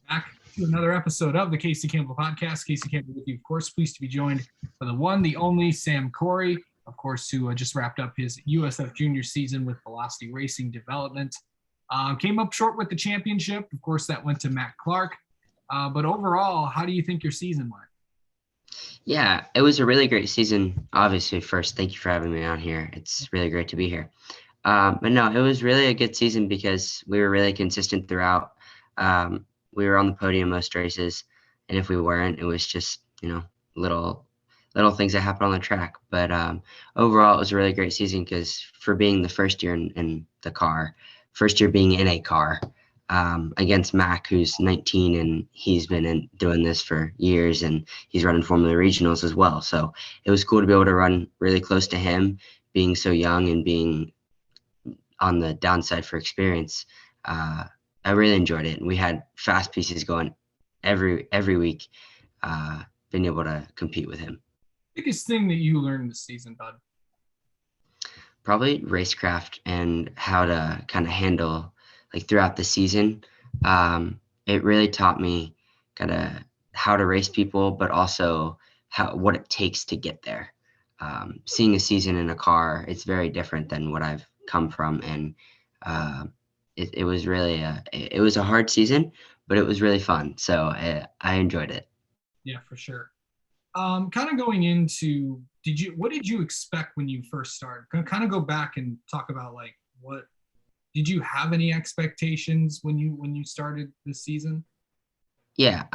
Back to another episode of the Casey Campbell Podcast. Casey Campbell with you, of course. Pleased to be joined by the one, the only Sam Corry, of course, who just wrapped up his USF Juniors season with Velocity Racing Development. Came up short with the championship. Of course, that went to Matt Clark. But overall, how do you think your season went? Yeah, it was a really great season. Obviously, first, thank you for having me on here. It's really great to be here. But no, it was really a good season because we were really consistent throughout. We were on the podium most races, and if we weren't, it was just little little things that happen on the track. But overall, it was a really great season because for being the first year in the car, first year being in a car, against Mac, who's 19 and he's been doing this for years and he's running Formula Regionals as well. So it was cool to be able to run really close to him, being so young and being on the downside for experience. I really enjoyed it. And we had fast pieces going every week, being able to compete with him. Biggest thing that you learned this season, bud? Probably racecraft and how to kind of handle like throughout the season. It really taught me kind of how to race people, but also what it takes to get there. Seeing a season in a car, it's very different than what I've come from, and it was really it was a hard season, but it was really fun. So I enjoyed it. Yeah, for sure. Kind of going into, what did you expect when you first started? Kind of go back and talk about like what did you have any expectations when you started this season? Yeah,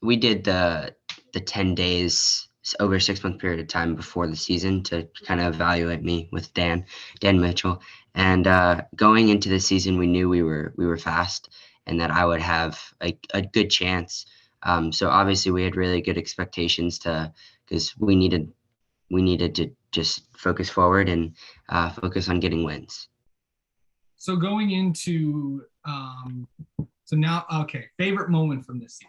we did the 10 days over a 6 month period of time before the season to kind of evaluate me with Dan Mitchell. And going into the season, we knew we were fast and that I would have a good chance. So obviously we had really good expectations because we needed to just focus forward and focus on getting wins. So going into so now, okay, favorite moment from this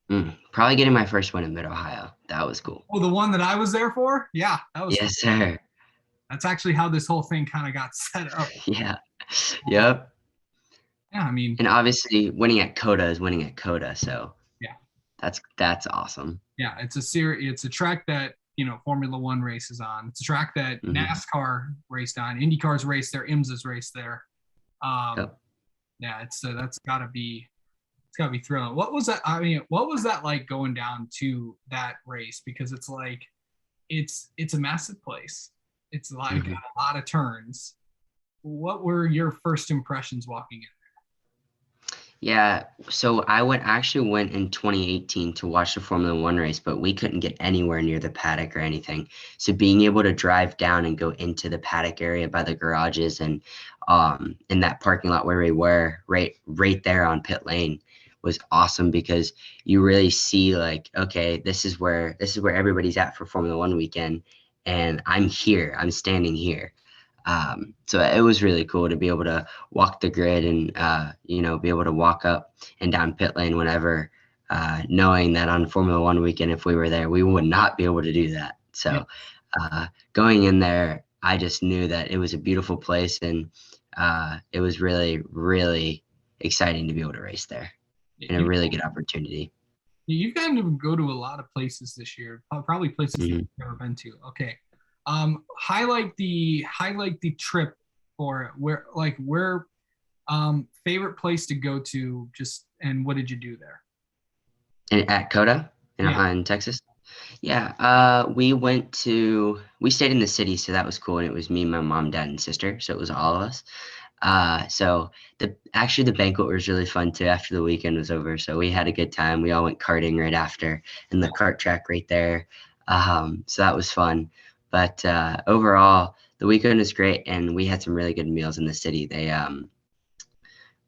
season? Probably getting my first win in Mid-Ohio. That was cool. Oh, the one that I was there for? Yeah, that was Yes, fun. sir. That's actually how this whole thing kind of got set up. Yeah. Yep. Yeah, I mean, And obviously winning at Coda is winning at Coda, so yeah, that's awesome. yeah, it's a track that Formula One races on. It's a track that NASCAR raced on. IndyCar's raced there. IMSA's raced there. Yep. Yeah, that's gotta be thrilling. What was that? I mean, what was that like going down to that race? Because it's like it's a massive place. It's like got a lot of turns. What were your first impressions walking in? Yeah, so actually went in 2018 to watch the Formula One race, but we couldn't get anywhere near the paddock or anything. So being able to drive down and go into the paddock area by the garages and in that parking lot where we were, right there on pit lane, was awesome because you really see like, okay, this is where everybody's at for Formula One weekend, and I'm standing here. So it was really cool to be able to walk the grid and, be able to walk up and down pit lane whenever, knowing that on Formula One weekend, if we were there, we would not be able to do that. So going in there, I just knew that it was a beautiful place, and it was really, really exciting to be able to race there, and a really good opportunity. You've gotten to go to a lot of places this year, probably places you've never been to. Okay. Highlight the trip, or where favorite place to go to, and what did you do there? At Coda in Texas. Yeah, we stayed in the city, so that was cool. And it was me, my mom, dad, and sister. So it was all of us. So the banquet was really fun too after the weekend was over. So we had a good time. We all went karting right after in the kart track right there. So that was fun. But overall, the weekend was great, and we had some really good meals in the city.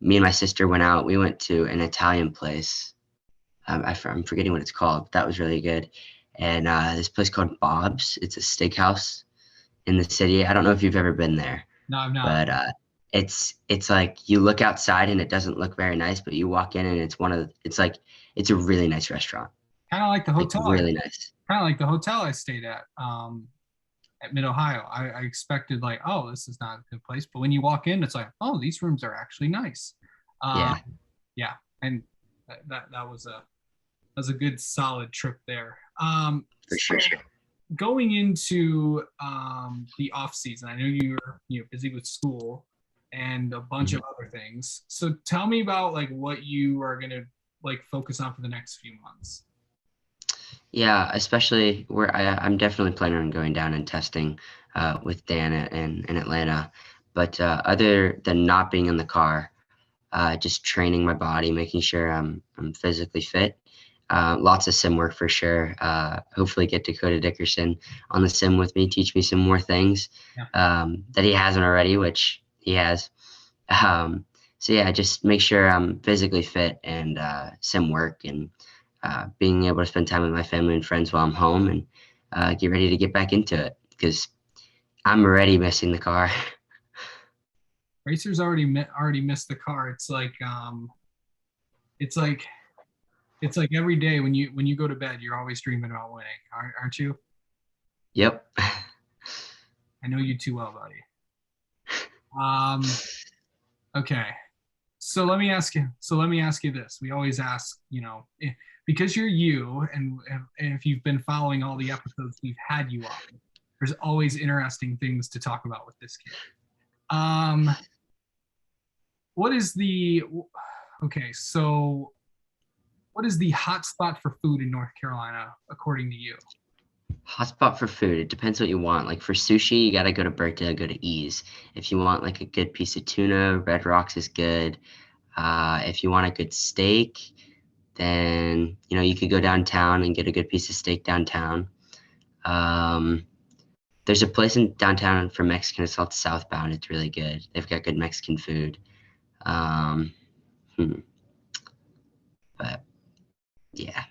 Me and my sister went out. We went to an Italian place. I'm forgetting what it's called. That was really good. And this place called Bob's. It's a steakhouse in the city. I don't know if you've ever been there. No, I'm not. But it's like you look outside and it doesn't look very nice, but you walk in and it's a really nice restaurant. Kind of like the hotel. Like, really nice. Kind of like the hotel I stayed at Mid-Ohio. I expected like, oh, this is not a good place. But when you walk in, it's like, oh, these rooms are actually nice. Yeah. Yeah. And that was a good solid trip there. For So sure. going into the off season, I know you're busy with school and a bunch of other things. So tell me about like what you are gonna like focus on for the next few months. Yeah, especially where I'm definitely planning on going down and testing with Dan in Atlanta. But other than not being in the car, just training my body, making sure I'm physically fit. Lots of sim work for sure. Hopefully get Dakota Dickerson on the sim with me, teach me some more things Yeah. that he hasn't already, which he has. So yeah, just make sure I'm physically fit and sim work and being able to spend time with my family and friends while I'm home and get ready to get back into it because I'm already missing the car. Racers already missed the car. It's like it's like every day when you go to bed, you're always dreaming about winning, aren't you? Yep. I know you too well, buddy. Um, okay. So let me ask you. So let me ask you this. We always ask, because you're you, and if you've been following all the episodes we've had you on, there's always interesting things to talk about with this kid. Um, what is the okay? So what is the hot spot for food in North Carolina according to you? Hotspot for food. It depends what you want. Like for sushi, you gotta go to Birkdale, go to Ease. If you want like a good piece of tuna, Red Rocks is good. If you want a good steak, then you could go downtown and get a good piece of steak downtown. Um, there's a place in downtown for Mexican. It's called Southbound. It's really good. They've got good Mexican food. Um, hmm, but yeah,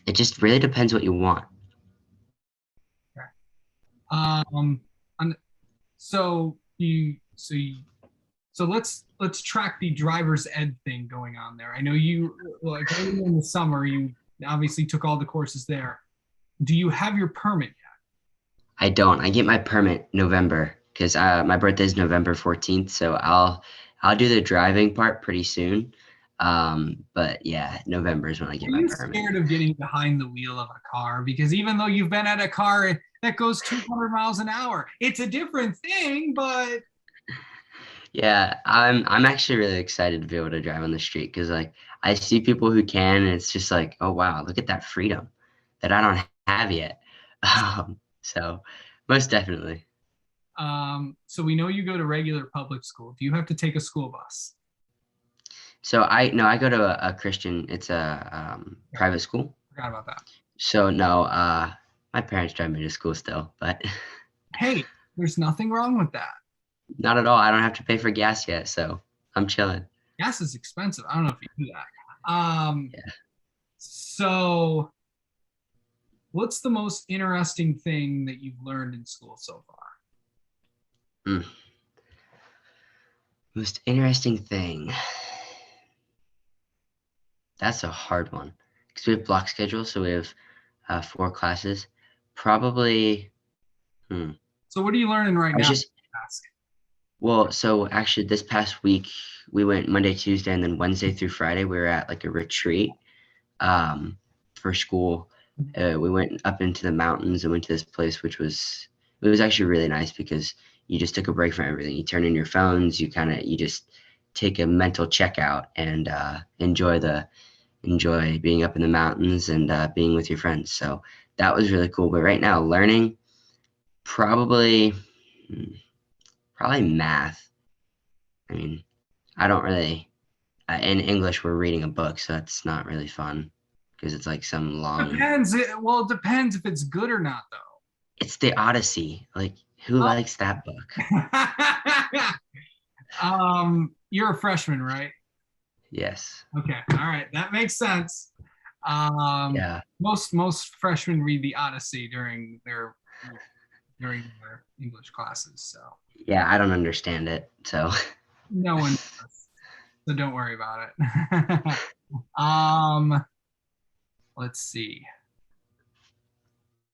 it just really depends what you want. Okay. Um, and so let's track the driver's ed thing going on there. I know you like early in the summer you obviously took all the courses there. Do you have your permit yet? I don't. I get my permit November because my birthday is November 14th, so I'll do the driving part pretty soon. But yeah, November is when I get Are my you permit. scared of getting behind the wheel of a car? Because even though you've been at a car that goes 200 miles an hour, it's a different thing, but Yeah, I'm actually really excited to be able to drive on the street because like I see people who can, and it's just like, oh wow, look at that freedom that I don't have yet. So most definitely. so we know you go to regular public school. Do you have to take a school bus? So I go to a Christian. It's a Yeah, private school. forgot about that. So no, my parents drive me to school still, but Hey, there's nothing wrong with that. not at all. I don't have to pay for gas yet, so I'm chilling. Gas is expensive. I don't know if you do that. Yeah. So what's the most interesting thing that you've learned in school so far? Mm. Most interesting thing. That's a hard one because we have block schedule, so we have 4 classes. Probably. Hmm. So what are you learning right I was now? just well. So actually, this past week we went Monday, Tuesday, and then Wednesday through Friday. We were at like a retreat for school. We went up into the mountains and went to this place, which was actually really nice because you just took a break from everything. You turn in your phones. You just take a mental checkout and enjoy being up in the mountains and being with your friends. So that was really cool. But right now, learning probably hmm, probably math. I mean, I don't really. In English, we're reading a book, so that's not really fun because it's like some long. Depends. Well, it depends if it's good or not, though. It's the Odyssey. Like, who likes that book? You're a freshman, right? Yes. Okay, all right, that makes sense. Um, Yeah. most freshmen read the Odyssey during their English classes, so Yeah, I don't understand it. So, no one does. So don't worry about it. um, let's see.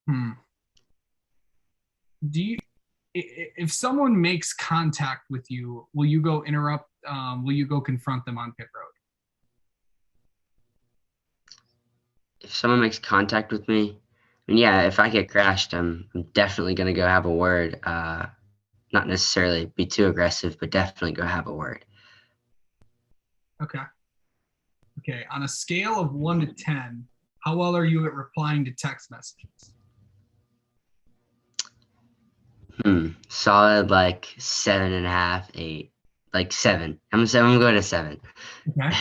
Hmm. Do you, if someone makes contact with you, will you go interrupt? Will you go confront them on pit road? if someone makes contact with me, and yeah, if I get crashed, I'm definitely gonna go have a word. Not necessarily be too aggressive, but definitely go have a word. Okay. Okay. On a scale of 1 to 10, how well are you at replying to text messages? Solid like 7.5, 8, like 7. I'm going to 7. Okay.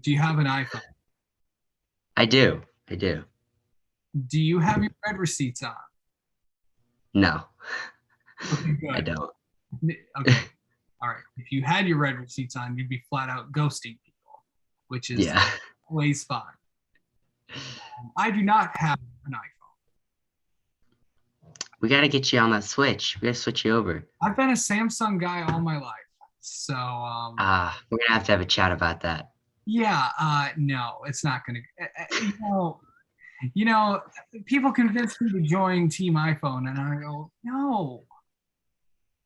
Do you have an iPhone? I do. I do. Do you have your red receipts on? No, Okay, I good. don't. Okay. All right. If you had your red receipts on, you'd be flat out ghosting people, which is Yeah. always fine. I do not have an iPhone. We got to get you on that switch. We got to switch you over. I've been a Samsung guy all my life. So, We're going to have a chat about that. yeah, no, it's not going to, you know, people convince me to join Team iPhone, and I go, no,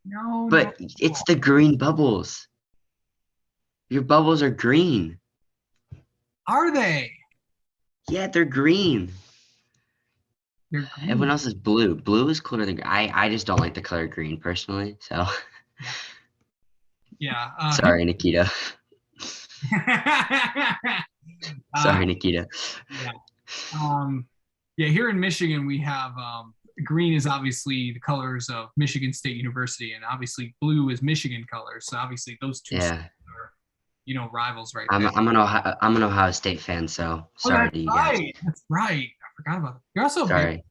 no, no. But it's the green bubbles. Your bubbles are green. Are they? Yeah, they're green. They're green. Everyone else is blue. Blue is cooler than I just don't like the color green personally. So Yeah. sorry, Nikita. Sorry, Nikita. Yeah. Yeah, here in Michigan, we have green is obviously the colors of Michigan State University, and obviously blue is Michigan colors. So obviously those two Yeah. are, rivals right I'm there. I'm an Ohio State fan, so Oh, sorry that's to you guys. right. That's right. I forgot about that. You're also a big. Sorry.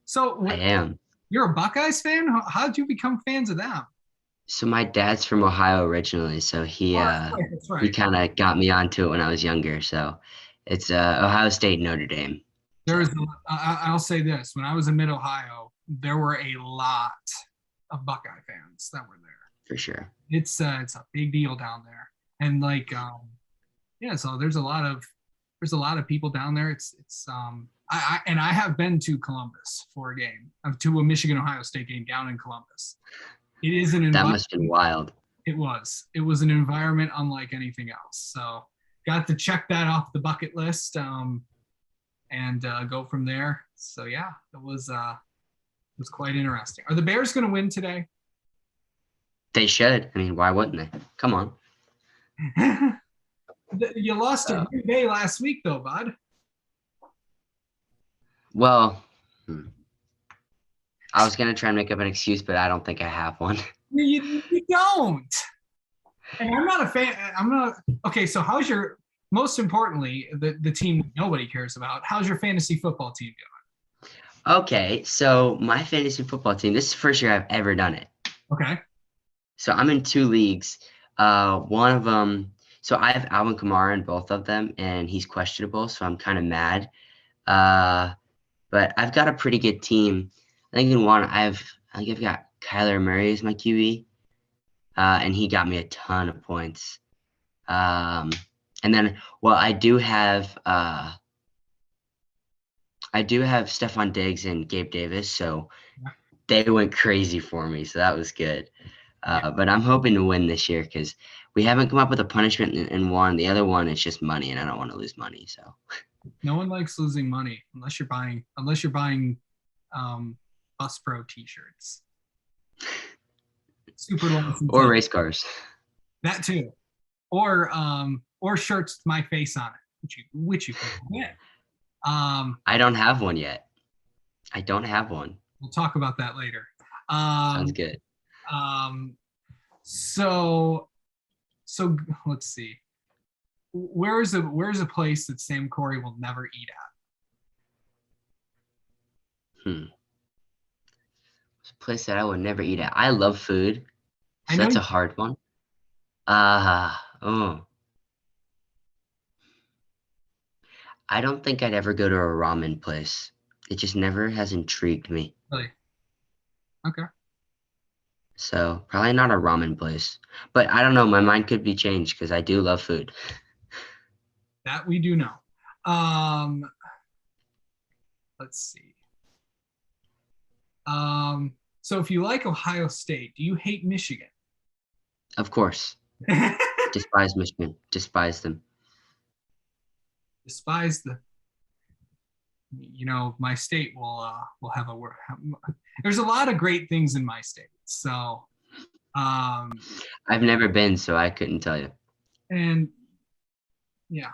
So I am. you're a Buckeyes fan? How did you become fans of them? So my dad's from Ohio originally, so he Oh, that's right. he kind of got me onto it when I was younger. So it's Ohio State, Notre Dame. There's, I'll say this: when I was in Mid Ohio, there were a lot of Buckeye fans that were there. For sure. It's a big deal down there, and yeah. So there's a lot of people down there. I have been to Columbus for a game, to a Michigan Ohio State game down in Columbus. It is an That environment. must have been wild. It was an environment unlike anything else. So got to check that off the bucket list. And go from there. So yeah, it was quite interesting. Are the Bears going to win today? They should. I mean, why wouldn't they? Come on. You lost to Green Bay last week, though, bud. Well, I was gonna try and make up an excuse, but I don't think I have one. You don't. And I'm not a fan. I'm not. Okay, so how's your? Most importantly, the team nobody cares about. How's your fantasy football team doing? Okay, so my fantasy football team. This is the first year I've ever done it. Okay. So I'm in 2 leagues. One of them. So I have Alvin Kamara in both of them, and he's questionable. So I'm kind of mad. But I've got a pretty good team. I think in one I think I've got Kyler Murray as my QB, and he got me a ton of points. And then, well, I do have Stephon Diggs and Gabe Davis, so they went crazy for me. So that was good. But I'm hoping to win this year because we haven't come up with a punishment in one. The other one is just money, and I don't want to lose money. So no one likes losing money unless you're buying Bus Pro T-shirts, super license or race cars. That too, or shirts with my face on it, which you can get. I don't have one yet. I don't have one. We'll talk about that later. Sounds good. So let's see. Where's a place that Sam Corry will never eat at? It's a place that I would never eat at. I love food, so that's a hard one. I don't think I'd ever go to a ramen place. It just never has intrigued me. Really? Okay. So probably not a ramen place. But I don't know. My mind could be changed because I do love food. That we do know. Let's see. So if you like Ohio State, do you hate Michigan? Of course. Despise Michigan. Despise them. despise the, my state will have a, there's a lot of great things in my state. So, I've never been, so I couldn't tell you. and yeah,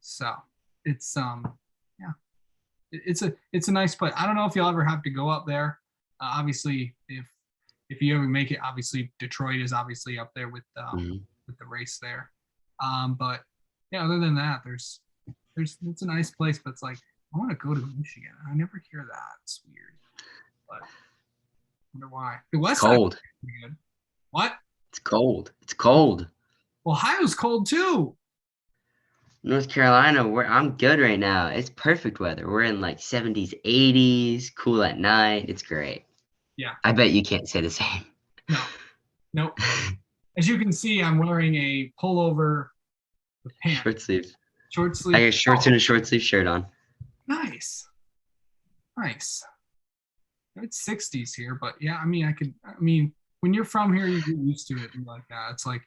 so it's, yeah, it's a nice place. I don't know if you'll ever have to go up there. Obviously, if you ever make it, obviously Detroit is obviously up there with the race there. But yeah, other than that, there's it's a nice place, but it's like I want to go to Michigan. I never hear that. It's weird, but I wonder why. The West Side Cold. is pretty good. What? It's cold. It's cold. Ohio's cold too. North Carolina, I'm good right now. It's perfect weather. We're in like 70s, 80s, cool at night. It's great. Yeah. I bet you can't say the same. No. Nope. As you can see, I'm wearing a pullover with pants. Short sleeve. Short sleeve. I got shorts and a short sleeve shirt on. Nice. It's 60s here, but yeah, I mean, when you're from here, you get used to it and like that. It's like,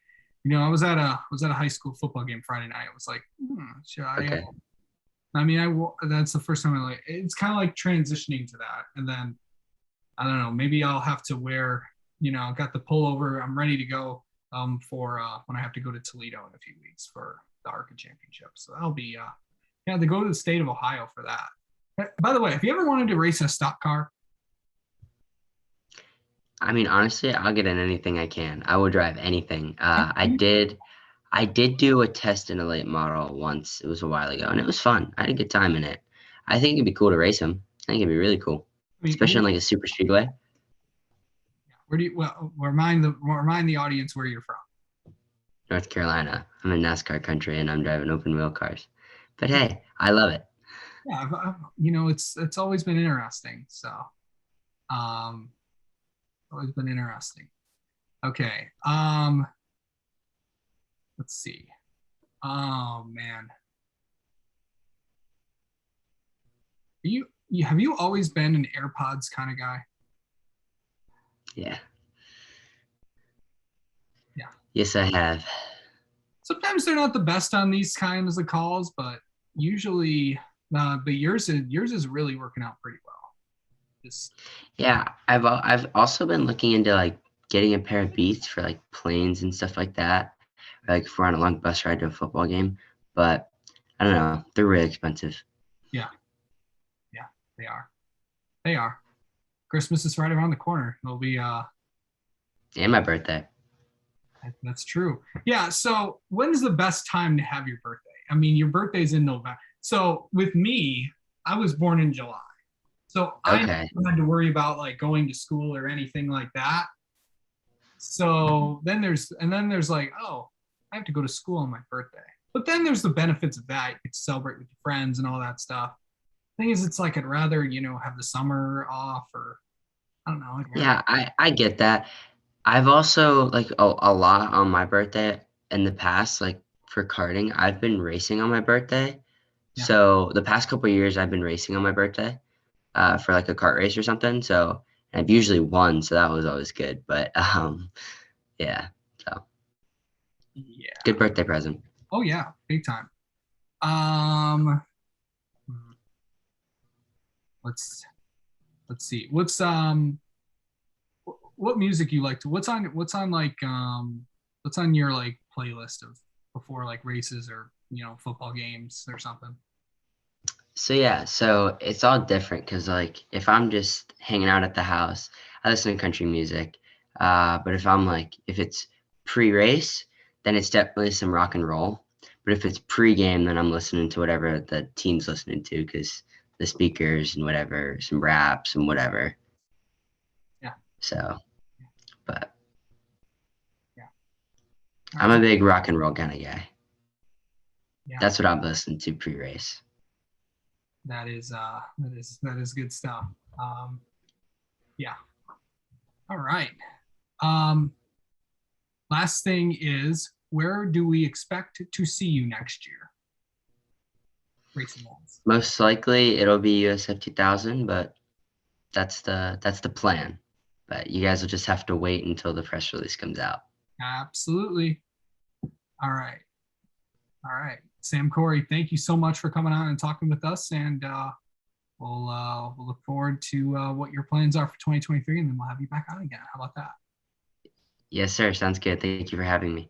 I was at a high school football game Friday night. It was like, should I? Okay. That's the first time it's kind of like transitioning to that. And then, I don't know, maybe I'll have to wear, got the pullover. I'm ready to go for when I have to go to Toledo in a few weeks for the ARCA championship. So that'll be, to go to the state of Ohio for that. By the way, if you ever wanted to race a stock car, I mean, honestly, I'll get in anything I can. I will drive anything. I did do a test in a late model once. It was a while ago, and it was fun. I had a good time in it. I think it'd be cool to race them. I think it'd be really cool, especially in like a super speedway. Where do you? Well, remind the audience where you're from. North Carolina. I'm in NASCAR country, and I'm driving open wheel cars. But hey, I love it. Yeah, it's always been interesting. So, always been interesting. Okay. Let's see. Oh man. Have you always been an AirPods kind of guy? Yeah. Yeah. Yes, I have. Sometimes they're not the best on these kinds of calls, but usually, but yours is really working out pretty well. Yeah, I've also been looking into like getting a pair of Beats for like planes and stuff like that, like if we're on a long bus ride to a football game. But I don't know, they're really expensive. Yeah, they are. Christmas is right around the corner. It'll be and my birthday. That's true. Yeah. So when's the best time to have your birthday? I mean, your birthday's in November. So with me, I was born in July. So I never had to worry about like going to school or anything like that. So then there's like, oh, I have to go to school on my birthday. But then there's the benefits of that. You get to celebrate with your friends and all that stuff. Thing is, it's like I'd rather, have the summer off or I don't know. Yeah, I get that. I've also like a lot on my birthday in the past, like for karting, I've been racing on my birthday. Yeah. So the past couple of years I've been racing on my birthday. For like a kart race or something. So I've usually won, so that was always good. But yeah. So yeah, good birthday present. Oh yeah, big time. Let's see. What's what music you like to? What's on your like playlist of before like races or football games or something? So yeah, so it's all different because like if I'm just hanging out at the house, I listen to country music. But if it's pre-race, then it's definitely some rock and roll. But if it's pre-game, then I'm listening to whatever the team's listening to because the speakers and whatever, some rap, some whatever. Yeah. So, but yeah, I'm a big rock and roll kind of guy. Yeah. That's what I'm listening to pre-race. That is good stuff. Yeah. All right. Last thing is, where do we expect to see you next year? Racing wise. Most likely it'll be USF 2000, but that's the plan. But you guys will just have to wait until the press release comes out. Absolutely. All right. All right, Sam, Corry, thank you so much for coming on and talking with us, and we'll look forward to what your plans are for 2023, and then we'll have you back on again. How about that? Yes, sir. Sounds good. Thank you for having me.